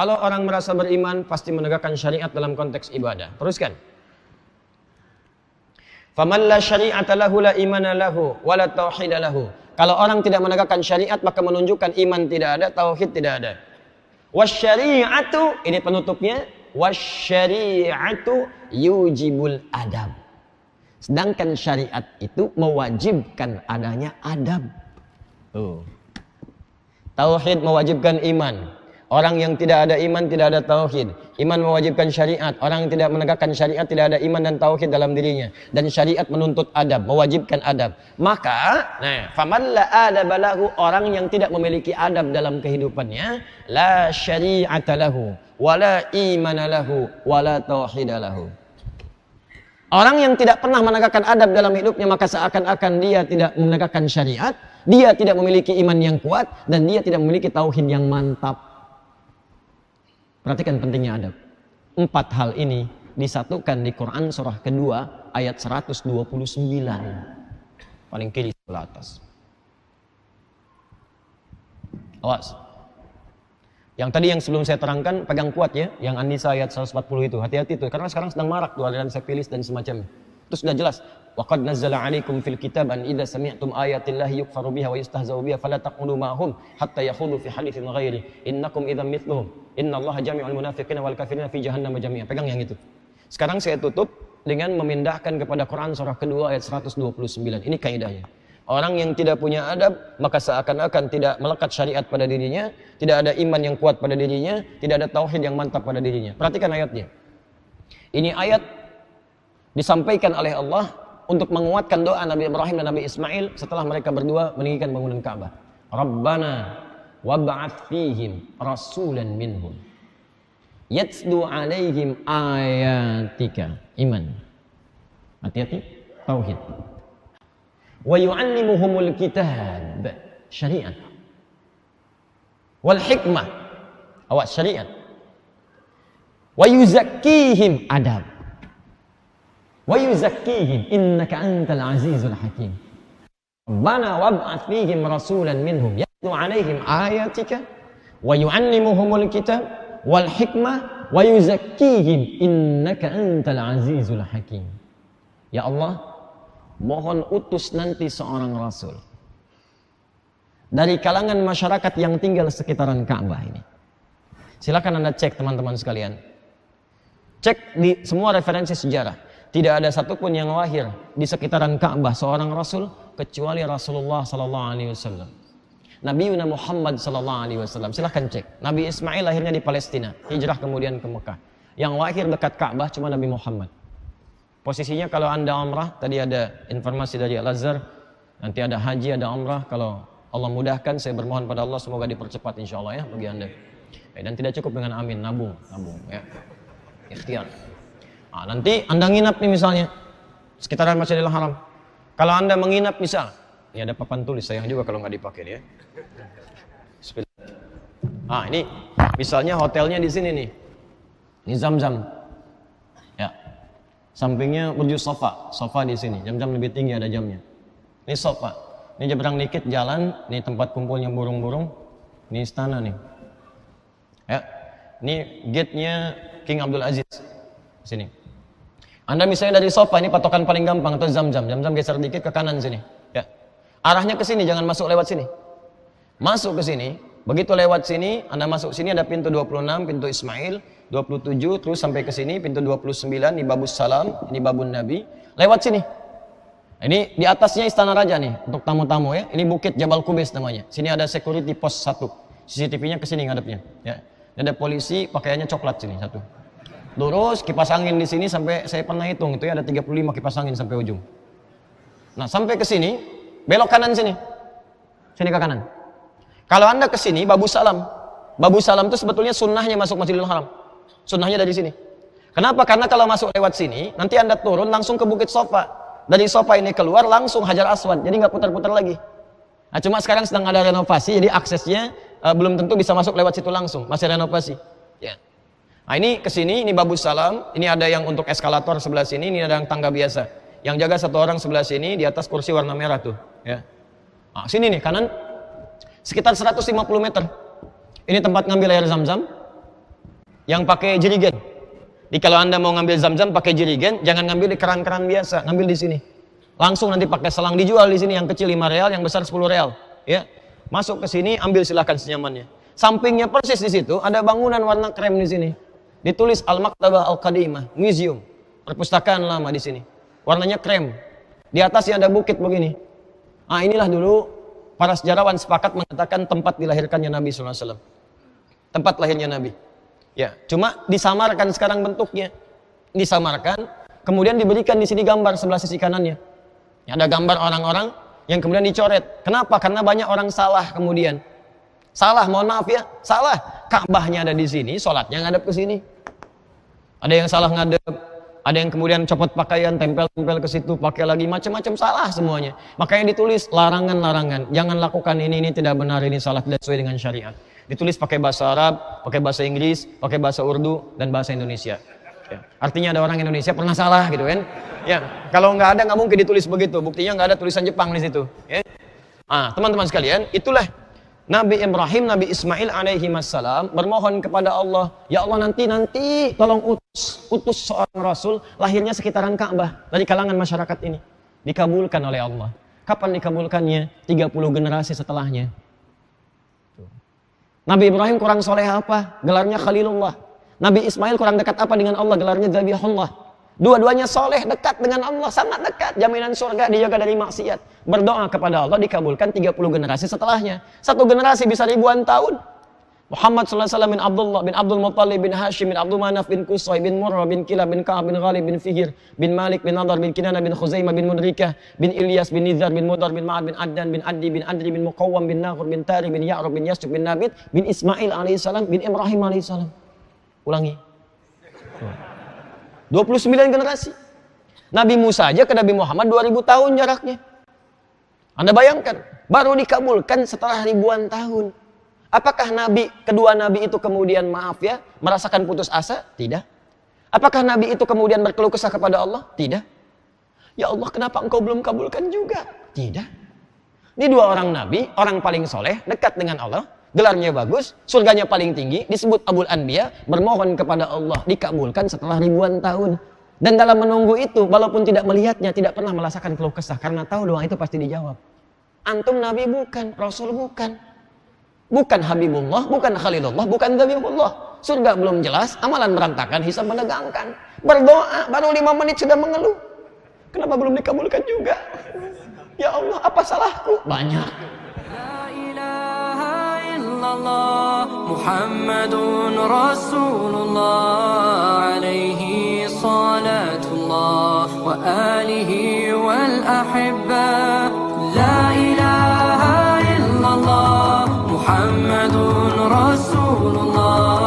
Kalau orang merasa beriman, pasti menegakkan syariat dalam konteks ibadah. Teruskan. Faman la syari'ata lahu la imana lahu wa la tauhida lahu. Kalau orang tidak menegakkan syariat, maka menunjukkan iman tidak ada, tauhid tidak ada. Wasyari'atu, ini penutupnya, wasyari'atu yujibul adab. Sedangkan syariat itu mewajibkan adanya adab. Tauhid mewajibkan iman. Orang yang tidak ada iman tidak ada tauhid. Iman mewajibkan syariat. Orang yang tidak menegakkan syariat tidak ada iman dan tauhid dalam dirinya. Dan syariat menuntut adab, mewajibkan adab. Maka, faman la adaba lahu, orang yang tidak memiliki adab dalam kehidupannya, la syari'ata lahu, wala imana lahu, wala tauhida lahu. Orang yang tidak pernah menegakkan adab dalam hidupnya, maka seakan-akan dia tidak menegakkan syariat, dia tidak memiliki iman yang kuat, dan dia tidak memiliki tauhid yang mantap. Perhatikan pentingnya adab. 4 hal ini disatukan di Quran surah kedua ayat 129. Paling kiri sebelah atas. Awas. Yang tadi yang sebelum saya terangkan, pegang kuat ya. Yang An-Nisa ayat 140 itu. Hati-hati tuh. Karena sekarang sedang marak tuh aliran sepilis dan semacamnya. Itu sudah jelas. وَقَدْ نَزَّلَ عَلَيْكُمْ فِي الْكِتَابِ أَنْ إِذَا سَمِعْتُمْ آيَاتِ اللَّهِ يُكْفَرُ بِهَا وَيُسْتَهْزَأُ بِهَا فَلَا تَقْعُدُوا مَعَهُمْ حَتَّى يَخُوضُوا فِي حَدِيثٍ غَيْرِهِ إِنَّكُمْ إِذًا مِثْلُهُمْ إِنَّ اللَّهَ جَامِعُ الْمُنَافِقِينَ وَالْكَافِرِينَ فِي جَهَنَّمَ جَمِيعًا. Pegang yang itu. Sekarang saya tutup dengan memindahkan kepada Quran surah kedua ayat 129. Ini kaidahnya. Orang yang tidak punya adab, maka seakan-akan tidak melekat syariat pada dirinya, tidak ada iman yang kuat pada dirinya, tidak ada tauhid yang mantap pada dirinya. Perhatikan ayatnya. Ini ayat disampaikan oleh Allah untuk menguatkan doa Nabi Ibrahim dan Nabi Ismail setelah mereka berdua meninggikan bangunan Ka'bah. Rabbana wab'ats fihim rasulan minhum yatslu alaihim ayatika. Iman. Hati-hati, tauhid. Wa yu'allimuhumul kitab, syariat. Wal hikmah, awas syariat. Wa yuzakkihim, adab. Wa yuzakkihim innaka antal azizul hakim. Rabbana wab'ats fihim rasulan minhum yatlu 'alaihim ayatika wa yu'allimuhumul kitab wal hikmah wa yuzakkihim innaka antal azizul hakim. Ya Allah, mohon utus nanti seorang rasul dari kalangan masyarakat yang tinggal sekitaran Ka'bah ini. Silakan Anda cek teman-teman sekalian. Cek di semua referensi sejarah. Tidak ada satupun yang lahir di sekitaran Ka'bah seorang rasul kecuali Rasulullah sallallahu alaihi wasallam. Nabi Muhammad sallallahu alaihi wasallam. Silahkan cek. Nabi Ismail lahirnya di Palestina, hijrah kemudian ke Mekah. Yang lahir dekat Ka'bah cuma Nabi Muhammad. Posisinya kalau Anda umrah, tadi ada informasi dari Al-Azhar, nanti ada haji, ada umrah. Kalau Allah mudahkan, saya bermohon pada Allah semoga dipercepat insyaallah ya bagi Anda. Dan tidak cukup dengan amin, nabung ya. Ikhtiar. Nah, nanti Anda nginap nih misalnya sekitaran Masjidil Haram. Kalau Anda menginap misal, ini ada papan tulis, sayang juga kalau nggak dipakai ya. Ini misalnya hotelnya di sini nih. Ini Zamzam. Ya. Sampingnya Burj Sofa di sini. Jam-jam lebih tinggi ada jamnya. Ini sofa. Ini nyebrang dikit jalan, ini tempat kumpulnya burung-burung. Ini istana nih. Ya. Ini gate-nya King Abdul Aziz. Sini. Anda misalnya dari sofa, ini patokan paling gampang, atau Zamzam. Zamzam geser dikit ke kanan sini. Ya. Arahnya ke sini, jangan masuk lewat sini. Masuk ke sini, begitu lewat sini, Anda masuk sini ada pintu 26, pintu Ismail, 27, terus sampai ke sini, pintu 29, ini Babus Salam, ini Babun Nabi. Lewat sini. Ini di atasnya Istana Raja nih, untuk tamu-tamu ya. Ini Bukit Jabal Kubais namanya. Sini ada security pos 1. CCTV-nya ke sini ngadepnya. Ya. Ada polisi, pakaiannya coklat sini, 1. Lurus, kipas angin di sini sampai saya pernah hitung itu ya ada 35 kipas angin sampai ujung. Nah, sampai ke sini, belok kanan sini. Sini ke kanan. Kalau Anda ke sini, Babu Salam. Babu Salam itu sebetulnya sunnahnya masuk Masjidil Haram. Sunnahnya dari sini. Kenapa? Karena kalau masuk lewat sini, nanti Anda turun langsung ke Bukit Sofa. Dari Sofa ini keluar langsung Hajar Aswad. Jadi nggak putar-putar lagi. Nah, cuma sekarang sedang ada renovasi, jadi aksesnya belum tentu bisa masuk lewat situ langsung. Masih renovasi. Ya. Nah, ini ke sini, ini Babus Salam, ini ada yang untuk eskalator sebelah sini, ini ada yang tangga biasa. Yang jaga 1 orang sebelah sini, di atas kursi warna merah tuh, ya. Nah, sini nih, kanan, sekitar 150 meter. Ini tempat ngambil air Zam-Zam. yang pakai jerigen. Jadi kalau Anda mau ngambil zam-zam pakai jerigen, jangan ngambil di keran-keran biasa, ngambil di sini. Langsung nanti pakai selang, dijual di sini, yang kecil 5 real, yang besar 10 real. Ya, masuk ke sini, ambil silahkan senyamannya. Sampingnya persis di situ ada bangunan warna krem di sini. Ditulis Al-Maktabah Al-Qadimah, museum, perpustakaan lama di sini. Warnanya krem. Di atasnya ada bukit begini. Ah, inilah dulu para sejarawan sepakat mengatakan tempat dilahirkannya Nabi SAW. Tempat lahirnya Nabi. Ya, cuma disamarkan sekarang bentuknya. Disamarkan, kemudian diberikan di sini gambar sebelah sisi kanannya. Ya, ada gambar orang-orang yang kemudian dicoret. Kenapa? Karena banyak orang salah kemudian. Salah, mohon maaf ya, salah. Ka'bahnya ada di sini, sholatnya ngadep ke sini. Ada yang salah ngadep, ada yang kemudian copot pakaian, tempel-tempel ke situ, pakai lagi macam-macam, salah semuanya. Makanya ditulis larangan-larangan. Jangan lakukan ini tidak benar, ini salah, tidak sesuai dengan syariat. Ditulis pakai bahasa Arab, pakai bahasa Inggris, pakai bahasa Urdu, dan bahasa Indonesia. Ya. Artinya ada orang Indonesia pernah salah gitu kan? Ya, kalau nggak ada nggak mungkin ditulis begitu. Buktinya nggak ada tulisan Jepang di situ. Ya. Teman-teman sekalian, itulah Nabi Ibrahim, Nabi Ismail alaihi wassalam bermohon kepada Allah, ya Allah nanti tolong utus seorang Rasul lahirnya sekitaran Ka'bah dari kalangan masyarakat ini. Dikabulkan oleh Allah. Kapan dikabulkannya? 30 generasi setelahnya. Nabi Ibrahim kurang soleh apa? Gelarnya Khalilullah. Nabi Ismail kurang dekat apa dengan Allah? Gelarnya Dzabihullah. Dua-duanya soleh, dekat dengan Allah, sangat dekat. Jaminan surga, dijaga dari maksiat. Berdoa kepada Allah, dikabulkan 30 generasi setelahnya. Satu generasi bisa ribuan tahun. Muhammad sallallahu alaihi wasallam bin Abdullah bin Abdul Muttalib bin Hashim bin Abdul Manaf bin Qusay bin Murrah bin Kilab bin Ka'ab bin Ghalib bin Fihir bin Malik bin Nadar bin Kinana bin Khuzaimah bin Mudrikah bin Ilyas bin Nizar bin Mudar bin Ma'ad bin Adnan bin Addi bin Adri bin Muqawwam bin Naghur bin Tari bin Ya'rub bin Yasjub bin Nabit bin Ismail alaihissalam bin Ibrahim alaihissalam. Ulangi. 29 generasi. Nabi Musa aja ke Nabi Muhammad 2000 tahun jaraknya. Anda bayangkan, baru dikabulkan setelah ribuan tahun. Apakah kedua nabi itu kemudian merasakan putus asa? Tidak. Apakah nabi itu kemudian berkeluh kesah kepada Allah? Tidak. Ya Allah, kenapa engkau belum kabulkan juga? Tidak. Ini dua orang nabi, orang paling soleh, dekat dengan Allah, gelarnya bagus, surganya paling tinggi, disebut Abul Anbiya, bermohon kepada Allah, dikabulkan setelah ribuan tahun. Dan dalam menunggu itu, walaupun tidak melihatnya, tidak pernah merasakan keluh kesah, karena tahu doa itu pasti dijawab. Antum nabi bukan, rasul bukan. Bukan Habibullah, bukan Khalilullah, bukan Dzabihullah. Surga belum jelas, amalan berantakan, hisab menegangkan. Berdoa, baru 5 menit sudah mengeluh. Kenapa belum dikabulkan juga? Ya Allah, apa salahku? Banyak. La ilaha illallah, Muhammadun Rasulullah, alaihi salatullah, wa alihi wal ahibba. La ilaha illallah, Muhammadun Rasulullah.